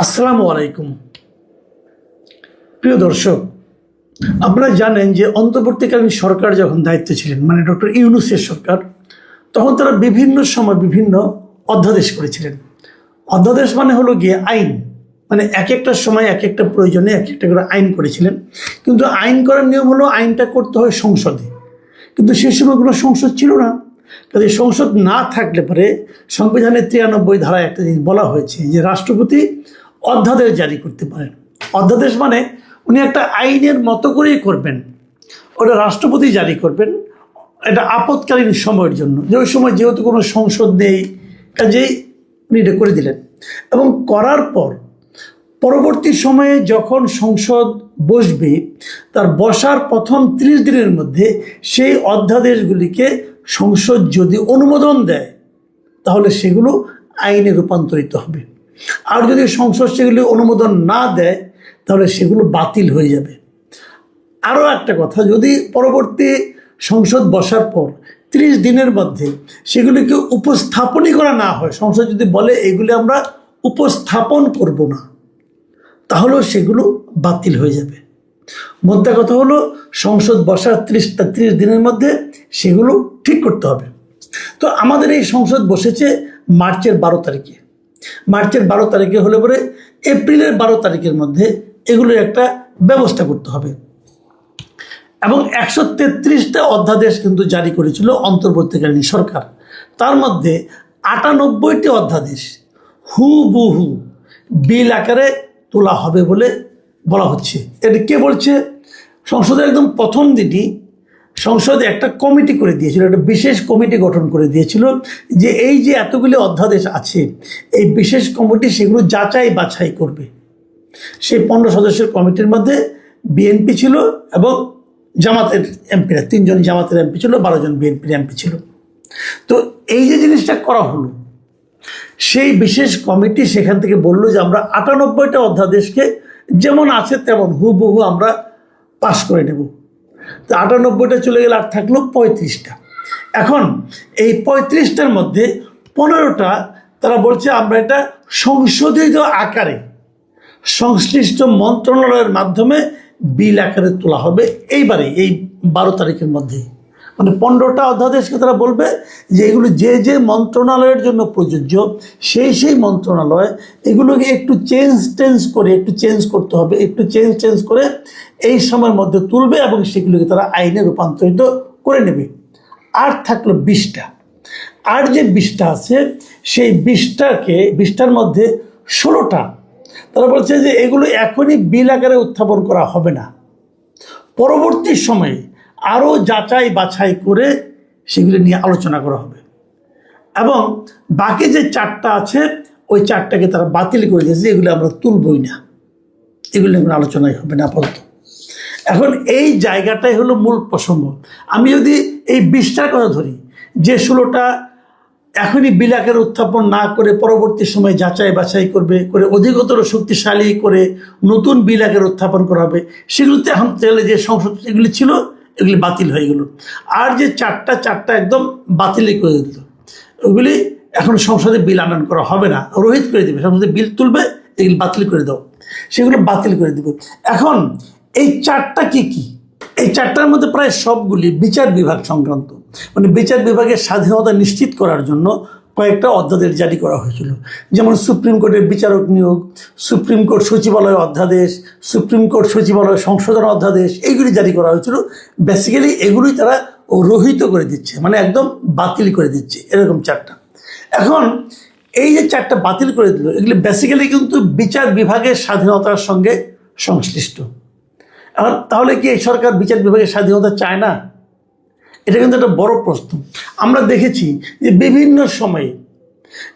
আসসালামু আলাইকুম। প্রিয় দর্শক, আপনারা জানেন যে অন্তর্বর্তীকালীন সরকার যখন দায়িত্বে ছিলেন, মানে ডক্টর ইউনূসের সরকার, তখন তারা বিভিন্ন সময় বিভিন্ন অধ্যাদেশ করেছিলেন। অধ্যাদেশ মানে হলো গিয়ে আইন, মানে এক একটা সময় এক একটা প্রয়োজনে এক একটা করে আইন করেছিলেন। কিন্তু আইন করার নিয়ম হলো আইনটা করতে হয় সংসদে, কিন্তু সে সময় কোনো সংসদ ছিল না। কাজে সংসদ না থাকলে পরে সংবিধানের 93 ধারায় একটা জিনিস বলা হয়েছে যে রাষ্ট্রপতি অধ্যাদেশ জারি করতে পারেন। অধ্যাদেশ মানে উনি একটা আইনের মতো করেই করবেন, ওটা রাষ্ট্রপতি জারি করবেন। এটা আপৎকালীন সময়ের জন্য, যে ওই সময় যেহেতু কোনো সংসদ নেই, কাজেই উনি এটা করে দিলেন। এবং করার পর পরবর্তী সময়ে যখন সংসদ বসবে, তার বসার প্রথম 30 দিনের মধ্যে সেই অধ্যাদেশগুলিকে সংসদ যদি অনুমোদন দেয়, তাহলে সেগুলো আইনে রূপান্তরিত হবে। আর যদি সংসদ সেগুলি অনুমোদন না দেয়, তাহলে সেগুলো বাতিল হয়ে যাবে। আরও একটা কথা, যদি পরবর্তী সংসদ বসার পর 30 দিনের মধ্যে সেগুলিকে উপস্থাপনই করা না হয়, সংসদ যদি বলে এগুলি আমরা উপস্থাপন করব না, তাহলেও সেগুলো বাতিল হয়ে যাবে। মোদ্দা কথা হলো সংসদ বসার 30 দিনের মধ্যে সেগুলো ঠিক করতে হবে। তো আমাদের এই সংসদ বসেছে মার্চের 12 তারিখে। মার্চের 12 তারিখে হলে পরে এপ্রিলের 12 তারিখের মধ্যে এগুলোর একটা ব্যবস্থা করতে হবে। এবং 133টা অধ্যাদেশ কিন্তু জারি করেছিল অন্তর্বর্তীকালীন সরকার। তার মধ্যে 98টি অধ্যাদেশ হুবহু বিল আকারে তোলা হবে বলে বলা হচ্ছে। এটা কে বলছে? সংসদের একদম প্রথম দিনই সংসদে একটা কমিটি করে দিয়েছিল, একটা বিশেষ কমিটি গঠন করে দিয়েছিল যে এই যে এতগুলি অধ্যাদেশ আছে, এই বিশেষ কমিটি সেগুলো যাচাই বাছাই করবে। সেই 15 সদস্যের কমিটির মধ্যে বিএনপি ছিল এবং জামাতের এমপিরা, 3 জন জামাতের এমপি ছিল, 12 জন বিএনপির এমপি ছিল। তো এই যে জিনিসটা করা হলো, সেই বিশেষ কমিটি সেখান থেকে বলল যে আমরা 98টা অধ্যাদেশকে যেমন আছে তেমন হুবহু আমরা পাশ করে নেব। তো 98টা চলে গেলে আর থাকলো 35টা। এখন এই 35টার মধ্যে 15টা তারা বলছে আমরা এটা সংশোধিত আকারে সংশ্লিষ্ট মন্ত্রণালয়ের মাধ্যমে বিল আকারে তোলা হবে এইবারে, এই 12 তারিখের মধ্যে। মানে 15টা অধ্যাদেশকে তারা বলবে যে এগুলো যে যে মন্ত্রণালয়ের জন্য প্রযোজ্য, সেই মন্ত্রণালয় এগুলোকে একটু চেঞ্জ করতে হবে, একটু চেঞ্জ করে এই সময়ের মধ্যে তুলবে এবং সেগুলোকে তারা আইনে রূপান্তরিত করে নেবে। আর থাকলো 20টা। আর যে 20টা আছে, সেই 20টার মধ্যে 16টা তারা বলছে যে এগুলো এখনই বিল আকারে উত্থাপন করা হবে না, পরবর্তী সময়ে আরও যাচাই বাছাই করে সেগুলো নিয়ে আলোচনা করা হবে। এবং বাকি যে 4টা আছে, ওই 4টাকে তারা বাতিল করে দিয়েছে, এগুলো আমরা তুলবই না, এগুলো নিয়ে আলোচনাই হবে না আপাতত। এখন এই জায়গাটাই হলো মূল প্রসঙ্গ। আমি যদি এই 20টার কথা ধরি, যে 16টা এখনই বিল আকারে উত্থাপন না করে পরবর্তী সময় যাচাই বাছাই করে অধিকতর শক্তিশালী করে নতুন বিল আকারে উত্থাপন করা হবে, সেগুলোতে এখন তাহলে যে সংসদ এগুলি ছিল এগুলি বাতিল হয়ে গেল। আর যে 4টা একদম বাতিলই করে দিল, ওগুলি এখন সংসদে বিল আনয়ন করা হবে না, রহিত করে দেবে, সংসদে বিল তুলবে, এগুলি বাতিল করে দাও, সেগুলো বাতিল করে দেবে। এখন এই 4টা কি? এই 4টার মধ্যে প্রায় সবগুলি বিচার বিভাগ সংক্রান্ত, মানে বিচার বিভাগের স্বাধীনতা নিশ্চিত করার জন্য কয়েকটা অধ্যাদেশ জারি করা হয়েছিল। যেমন সুপ্রিম কোর্টের বিচারক নিয়োগ, সুপ্রিম কোর্ট সচিবালয় অধ্যাদেশ, সুপ্রিম কোর্ট সচিবালয় সংশোধন অধ্যাদেশ, এইগুলি জারি করা হয়েছিল। বেসিক্যালি এগুলোই তারা রহিত করে দিচ্ছে, মানে একদম বাতিল করে দিচ্ছে, এরকম 4টা। এখন এই যে 4টা বাতিল করে দিল, এগুলি বেসিক্যালি কিন্তু বিচার বিভাগের স্বাধীনতার সঙ্গে সংশ্লিষ্ট। এখন তাহলে কি এই সরকার বিচার বিভাগের স্বাধীনতা চায় না? এটা কিন্তু একটা বড় প্রশ্ন। আমরা দেখেছি যে বিভিন্ন সময়ে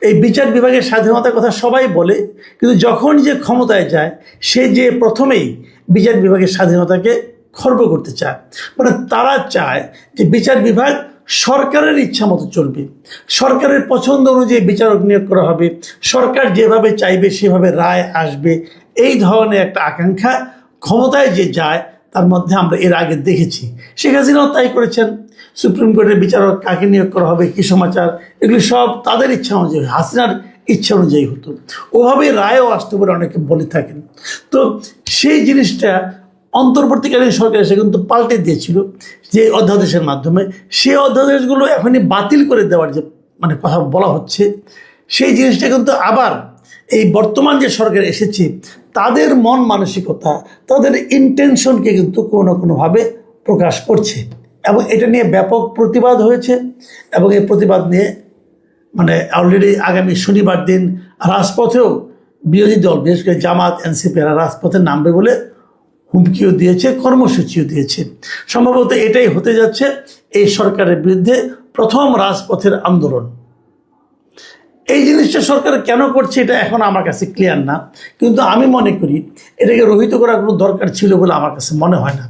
এই বিচার বিভাগের স্বাধীনতার কথা সবাই বলে, কিন্তু যখন যে ক্ষমতায় যায় সে যে প্রথমেই বিচার বিভাগের স্বাধীনতাকে খর্ব করতে চায়। মানে তারা চায় যে বিচার বিভাগ সরকারের ইচ্ছা মতো চলবে, সরকারের পছন্দ অনুযায়ী বিচারক নিয়োগ করা হবে, সরকার যেভাবে চাইবে সেভাবে রায় আসবে, এই ধরনের একটা আকাঙ্ক্ষা ক্ষমতায় যে যায় তার মধ্যে আমরা এর আগে দেখেছি। শেখ হাসিনাও তাই করেছেন। সুপ্রিম কোর্টের বিচারক কাকে নিয়োগ করা হবে, কি সমাচার, এগুলি সব তাদের ইচ্ছা অনুযায়ী, হাসিনার ইচ্ছা অনুযায়ী হতো, ওভাবে রায়ও আসতে পারে অনেকে বলে থাকেন। তো সেই জিনিসটা অন্তর্বর্তীকালীন সরকার এসে কিন্তু পাল্টে দিয়েছিল যে অধ্যাদেশের মাধ্যমে। সেই অধ্যাদেশগুলো এখনই বাতিল করে দেওয়ার যে মানে কথা বলা হচ্ছে, সেই জিনিসটা কিন্তু আবার এই বর্তমান যে সরকার এসেছে তাদের মন মানসিকতা, তাদের ইন্টেনশনকে কিন্তু কোনো না কোনোভাবে প্রকাশ করছে, এবং এটা নিয়ে ব্যাপক প্রতিবাদ হয়েছে। এবং এই প্রতিবাদ নিয়ে মানে অলরেডি আগামী শনিবার দিন রাজপথেও বিরোধী দল, বিশেষ করে জামাত, এনসিপি এরা রাজপথে নামবে বলে হুমকিও দিয়েছে, কর্মসূচিও দিয়েছে। সম্ভবত এটাই হতে যাচ্ছে এই সরকারের বিরুদ্ধে প্রথম রাজপথের আন্দোলন। এই জিনিসটা সরকার কেন করছে এটা এখন আমার কাছে ক্লিয়ার না, কিন্তু আমি মনে করি এটাকে রহিত করার কোনো দরকার ছিল বলে আমার কাছে মনে হয় না।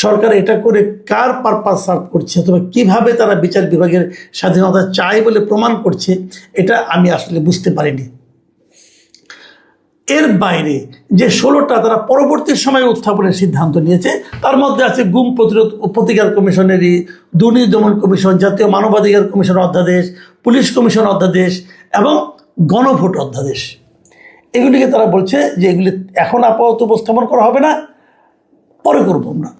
সরকার এটা করে কার পারপাস সার্ভ করছে অথবা কিভাবে তারা বিচার বিভাগের স্বাধীনতা চায় বলে প্রমাণ করছে, এটা আমি আসলে বুঝতে পারিনি। এর বাইরে যে 16টা তারা পরবর্তী সময়ে উত্থাপনের সিদ্ধান্ত নিয়েছে, তার মধ্যে আছে গুম প্রতিরোধ ও প্রতিকার কমিশনেরই, দুর্নীতি দমন কমিশন, জাতীয় মানবাধিকার কমিশন অধ্যাদেশ, পুলিশ কমিশন অধ্যাদেশ এবং গণভোট অধ্যাদেশ। এগুলিকে তারা বলছে যে এগুলি এখন আপাতত উপস্থাপন করা হবে না, পরে করবো আমরা।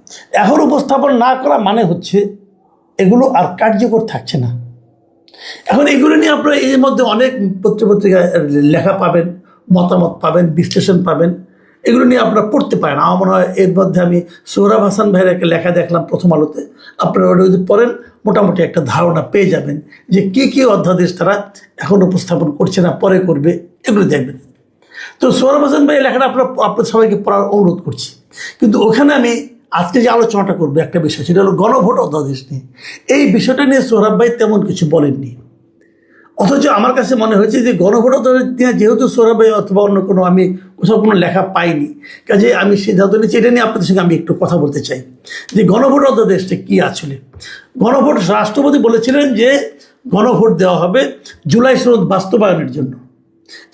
এখন উপস্থাপন না করা মানে হচ্ছে এগুলো আর কার্যকর থাকছে না। এখন এগুলো নিয়ে আপনারা এর মধ্যে অনেক পত্রিকায় লেখা পাবেন, মতামত পাবেন, বিশ্লেষণ পাবেন, এগুলো নিয়ে আপনারা পড়তে পারেন। আমার মনে হয় এর মধ্যে আমি সোহরাব হাসান ভাইয়ের একটা লেখা দেখলাম প্রথম আলোতে, আপনারা ওটা যদি পড়েন মোটামুটি একটা ধারণা পেয়ে যাবেন যে কী কী অধ্যাদেশ তারা এখন উপস্থাপন করছে না, পরে করবে, এগুলো দেখবেন। তো সোহরাব হাসান ভাই লেখাটা আপনার সবাইকে পড়ার অনুরোধ করছি। কিন্তু ওখানে আমি আজকে যে আলোচনাটা করবো একটা বিষয়, সেটা হলো গণভোট অধ্যাদেশ নিয়ে। এই বিষয়টা নিয়ে সোহরাব ভাই তেমন কিছু বলেননি, অথচ আমার কাছে মনে হয়েছে যে গণভোট অধ্যাদেশ নিয়ে যেহেতু সোহরাব ভাই অথবা অন্য কোনো আমি কোথাও কোনো লেখা পাইনি, কাজে আমি সিদ্ধান্ত নিচ্ছি এটা নিয়ে আপনাদের সঙ্গে আমি একটু কথা বলতে চাই যে গণভোট অধ্যাদেশটা কী আসলে। গণভোট, রাষ্ট্রপতি বলেছিলেন যে গণভোট দেওয়া হবে জুলাই সনদ বাস্তবায়নের জন্য,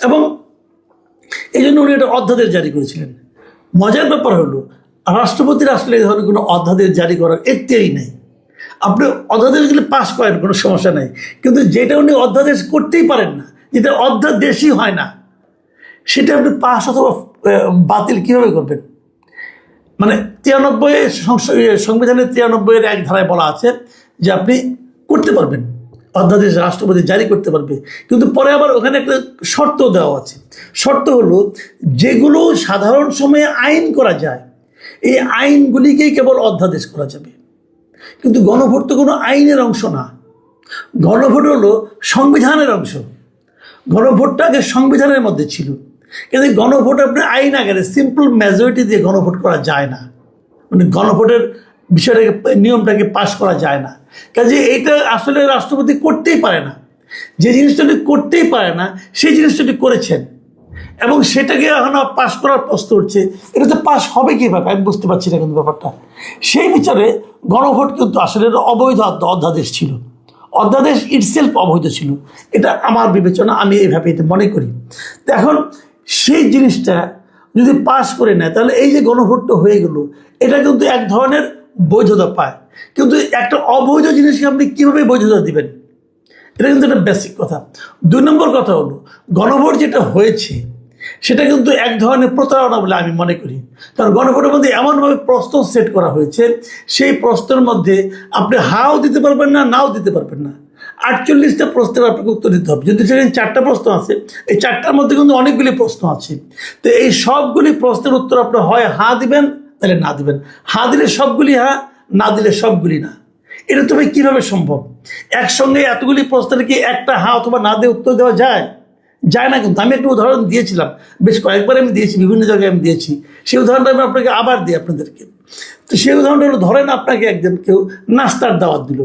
এবং এই জন্য উনি একটা অধ্যাদেশ জারি করেছিলেন। মজার ব্যাপার হলো রাষ্ট্রপতির আসলে এই ধরনের কোনো অধ্যাদেশ জারি করার এখতিয়ারই নেই। আপনি অধ্যাদেশগুলি পাশ করেন, কোনো সমস্যা নেই, কিন্তু যেটা উনি অধ্যাদেশ করতেই পারেন না, যেটা অধ্যাদেশই হয় না, সেটা আপনি পাশ অথবা বাতিল কীভাবে করবেন? মানে 93 সংবিধানের 93-এর এক ধারায় বলা আছে যে আপনি করতে পারবেন, অধ্যাদেশ রাষ্ট্রপতি জারি করতে পারবে, কিন্তু পরে আবার ওখানে একটা শর্ত দেওয়া আছে। শর্ত হলো যেগুলো সাধারণ সময়ে আইন করা যায়, এই আইনগুলিকেই কেবল অধ্যাদেশ করা যাবে। কিন্তু গণভোট তো কোনো আইনের অংশ না, গণভোট হলো সংবিধানের অংশ। গণভোটটা আগে সংবিধানের মধ্যে ছিল, কিন্তু গণভোট আপনি আইন আকারে সিম্পল মেজরিটি দিয়ে গণভোট করা যায় না, মানে গণভোটের বিষয়টাকে, নিয়মটাকে পাশ করা যায় না। কাজে এইটা আসলে রাষ্ট্রপতি করতেই পারে না। যে জিনিসটা করতেই পারে না সেই জিনিসটা করেছেন, এবং সেটাকে এখন পাশ করার প্রশ্ন উঠছে, এটা তো পাশ হবে কীভাবে আমি বুঝতে পারছি না। কিন্তু ব্যাপারটা সেই বিচারে গণভোট কিন্তু আসলে অবৈধ অধ্যাদেশ ছিল, অধ্যাদেশ ইটসেলফ অবৈধ ছিল, এটা আমার বিবেচনা, আমি এইভাবে এটা মনে করি। তো এখন সেই জিনিসটা যদি পাশ করে নেয় তাহলে এই যে গণভোটটা হয়ে গেল, এটা কিন্তু এক ধরনের বৈধতা পায়। কিন্তু একটা অবৈধ জিনিসকে আপনি কীভাবে বৈধতা দিবেন, এটা কিন্তু একটা বেসিক কথা। 2 নম্বর কথা হলো গণভোট যেটা হয়েছে সেটা কিন্তু এক ধরনের প্রতারণা বলে আমি মনে করি। কারণ গণভোটের মধ্যে এমনভাবে প্রশ্ন সেট করা হয়েছে, সেই প্রশ্নের মধ্যে আপনি হাও দিতে পারবেন না, নাও দিতে পারবেন না। 48টা প্রশ্নের আপনাকে উত্তর দিতে হবে। যদি সেখানে 4টা প্রশ্ন আছে, এই 4টার মধ্যে কিন্তু অনেকগুলি প্রশ্ন আছে। তো এই সবগুলি প্রশ্নের উত্তর আপনি হয় হা দিবেন, তাহলে না দিবেন। হা দিলে সবগুলি হা, না দিলে সবগুলি না। এটা তবে কীভাবে সম্ভব? একসঙ্গে এতগুলি প্রশ্নের কি একটা হা অথবা না দিয়ে উত্তর দেওয়া যায়? যায় না। কিন্তু আমি একটা উদাহরণ দিয়েছিলাম, বেশ কয়েকবার আমি দিয়েছি, বিভিন্ন জায়গায় আমি দিয়েছি। সেই উদাহরণটা আমি আপনাকে আবার দিই আপনাদেরকে। তো সেই উদাহরণটা হলো, ধরেন আপনাকে একজন কেউ নাস্তার দাওয়াত দিল,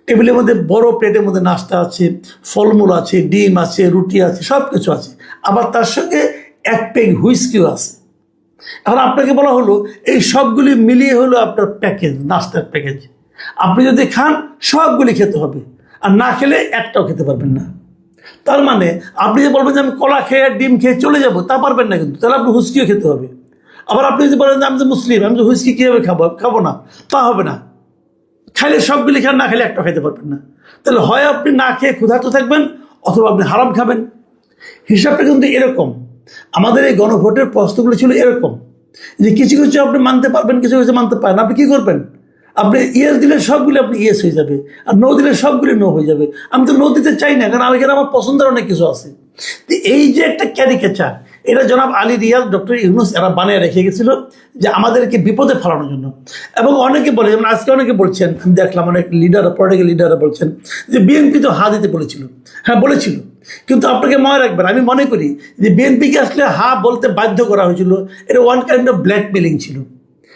টেবিলের মধ্যে বড় প্লেটের মধ্যে নাস্তা আছে, ফলমূল আছে, ডিম আছে, রুটি আছে, সব কিছু আছে, আবার তার সঙ্গে 1 পেগ হুইস্কিও আছে। এখন আপনাকে বলা হলো এই সবগুলি মিলিয়ে হলো আপনার প্যাকেজ, নাস্তার প্যাকেজ। আপনি যদি খান সবগুলি খেতে হবে, আর না খেলে একটাও খেতে পারবেন না। তার মানে আপনি যে বলবেন যে আমি কলা খেয়ে আর ডিম খেয়ে চলে যাব, তা পারবেন না, কিন্তু তাহলে আপনি হুইস্কিও খেতে হবে। আবার আপনি যদি বলেন যে আমি তো মুসলিম, আমি তো হুইস্কি কীভাবে খাবো না, তা হবে না। খাইলে সবগুলি খান, না খেলে একটা খেতে পারবেন না। তাহলে হয় আপনি না খেয়ে ক্ষুধার্ত থাকবেন, অথবা আপনি হারাম খাবেন। হিসাবটা কিন্তু এরকম, আমাদের এই গণভোটের প্রশ্নগুলো ছিল এরকম যে কিছু কিছু আপনি মানতে পারবেন, কিছু কিছু মানতে পারেন, আপনি কি করবেন? আপনি ইয়েস দিলে সবগুলো আপনি ইয়েস হয়ে যাবে, আর নো দিলে সবগুলো নো হয়ে যাবে। আমি তো নো দিতে চাই না, কারণ এখানে আমার পছন্দের অনেক কিছু আছে। তো এই যে একটা ক্যারিকেচার, এটা জনাব আলী রিয়াজ, ডক্টর ইউনূস এরা বানিয়ে রেখে গেছিল যে আমাদেরকে বিপদে ফেলানোর জন্য। এবং অনেকে বলে, যেমন আজকে অনেকে বলছেন, আমি দেখলাম অনেক লিডার, পলিটিক্যাল লিডাররা বলছেন যে বিএনপি তো হা দিতে বলেছিল। হ্যাঁ বলেছিল, কিন্তু আপনাকে মনে রাখবেন, আমি মনে করি যে বিএনপিকে আসলে হা বলতে বাধ্য করা হয়েছিল। এটা ওয়ান কাইন্ড অফ ব্ল্যাকমেলিং ছিল।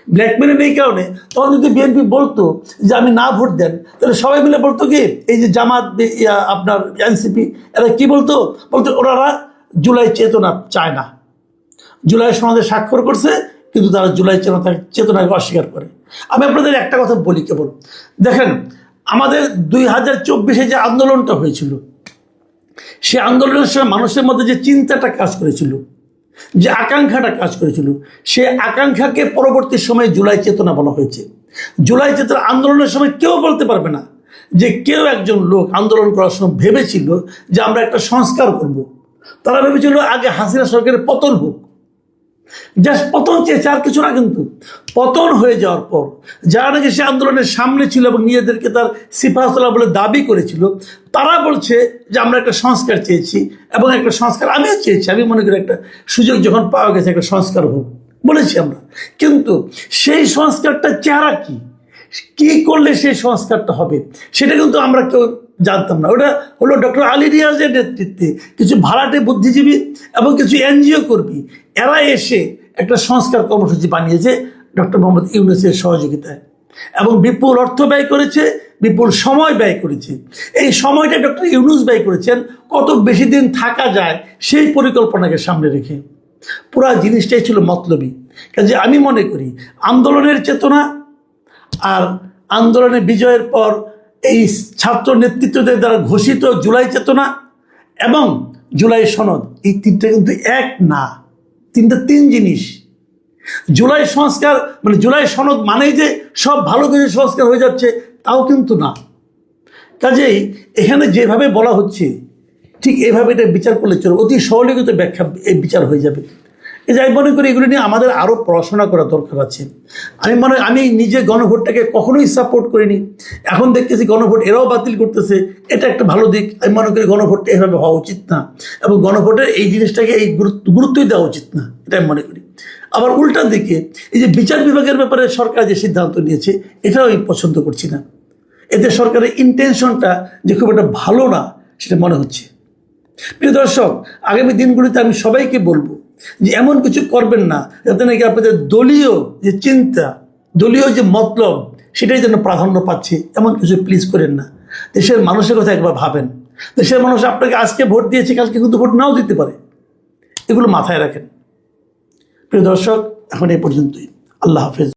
ব্ল্যাকমেলিং এই কারণে, তখন যদি বিএনপি বলতো যে আমি না ভোট দেন, তাহলে সবাই মিলে বলতো কি, এই যে জামাত, আপনার এনসিপি, এরা কি বলতো, ওনারা জুলাই চেতনা চায় না। জুলাই সনদে স্বাক্ষর করছে, কিন্তু তারা জুলাই চেতনাকে অস্বীকার করে। আমি আপনাদের একটা কথা বলি কেবল, দেখেন আমাদের 2024 যে আন্দোলনটা হয়েছিল, সে আন্দোলনের সময় মানুষের মধ্যে যে চিন্তাটা কাজ করেছিল, যে আকাঙ্ক্ষাটা কাজ করেছিল, সে আকাঙ্ক্ষাকে পরবর্তী সময়ে জুলাই চেতনা বলা হয়েছে। জুলাই চেতনা আন্দোলনের সময় কেউ বলতে পারবে না যে কেউ একজন লোক আন্দোলন করার সময় ভেবেছিল যে আমরা একটা সংস্কার করব। তারা ভেবেছিল আগে হাসিনা সরকারের পতন হোক, জাস্ট পতন চেয়েছে, আর কিছু না। কিন্তু পতন হয়ে যাওয়ার পর যারা নাকি সে আন্দোলনের সামনে ছিল এবং নিজেদেরকে তার সিপাহসালাহ বলে দাবি করেছিল, তারা বলছে যে আমরা একটা সংস্কার চেয়েছি, এবং একটা সংস্কার আমিও চেয়েছি। আমি মনে করি একটা সুযোগ যখন পাওয়া গেছে একটা সংস্কার হোক বলেছি আমরা, কিন্তু সেই সংস্কারটা চেহারা কি করলে সেই সংস্কারটা হবে সেটা কিন্তু আমরা কেউ জানতাম না। ওটা হলো ডক্টর আলী রিয়াজের নেতৃত্বে কিছু ভাড়াটে বুদ্ধিজীবী এবং কিছু এনজিও কর্মী, এরা এসে একটা সংস্কার কর্মসূচি বানিয়েছে ডক্টর মোহাম্মদ ইউনূসের সহযোগিতায়, এবং বিপুল অর্থ ব্যয় করেছে, বিপুল সময় ব্যয় করেছে। এই সময়টা ডক্টর ইউনূস ব্যয় করেছেন কত বেশি দিন থাকা যায় সেই পরিকল্পনাকে সামনে রেখে। পুরা জিনিসটাই ছিল মতলবী। কাজে আমি মনে করি আন্দোলনের চেতনা আর আন্দোলনের বিজয়ের পর এই ছাত্র নেতৃত্বদের দ্বারা ঘোষিত জুলাই চেতনা এবং জুলাই সনদ, এই তিনটা কিন্তু এক না, তিন জিনিস। জুলাই সংস্কার মানে জুলাই সনদ মানেই যে সব ভালো কিছু সংস্কার হয়ে যাচ্ছে, তাও কিন্তু না। কাজেই এখানে যেভাবে বলা হচ্ছে ঠিক এভাবে এটা বিচার করলে চলবে, অতি সরলীকৃত ব্যাখ্যা এই বিচার হয়ে যাবে। এই যে আমি মনে করি এগুলো নিয়ে আমাদের আরও পড়াশোনা করা দরকার আছে। আমি নিজে গণভোটটাকে কখনোই সাপোর্ট করিনি, এখন দেখতেছি গণভোট এরাও বাতিল করতেছে, এটা একটা ভালো দিক। আমি মনে করি গণভোটটা এভাবে হওয়া উচিত না, এবং গণভোটের এই জিনিসটাকে এই গুরুত্বই দেওয়া উচিত না, এটা আমি মনে করি। আবার উল্টার দিকে এই যে বিচার বিভাগের ব্যাপারে সরকার যে সিদ্ধান্ত নিয়েছে, এটাও আমি পছন্দ করছি না। এতে সরকারের ইন্টেনশনটা যে খুব একটা ভালো না সেটা মনে হচ্ছে। প্রিয় দর্শক, আগামী দিনগুলিতে আমি সবাইকে বলবো যে এমন কিছু করবেন না যাতে নাকি আপনাদের দলীয় যে চিন্তা, দলীয় যে মতলব, সেটাই যেন প্রাধান্য পাচ্ছে, এমন কিছু প্লিজ করেন না। দেশের মানুষের কথা একবার ভাবেন। দেশের মানুষ আপনাকে আজকে ভোট দিয়েছে, কালকে কিন্তু ভোট নাও দিতে পারে, এগুলো মাথায় রাখেন। প্রিয় দর্শক, এখন এই পর্যন্তই। আল্লাহ হাফেজ।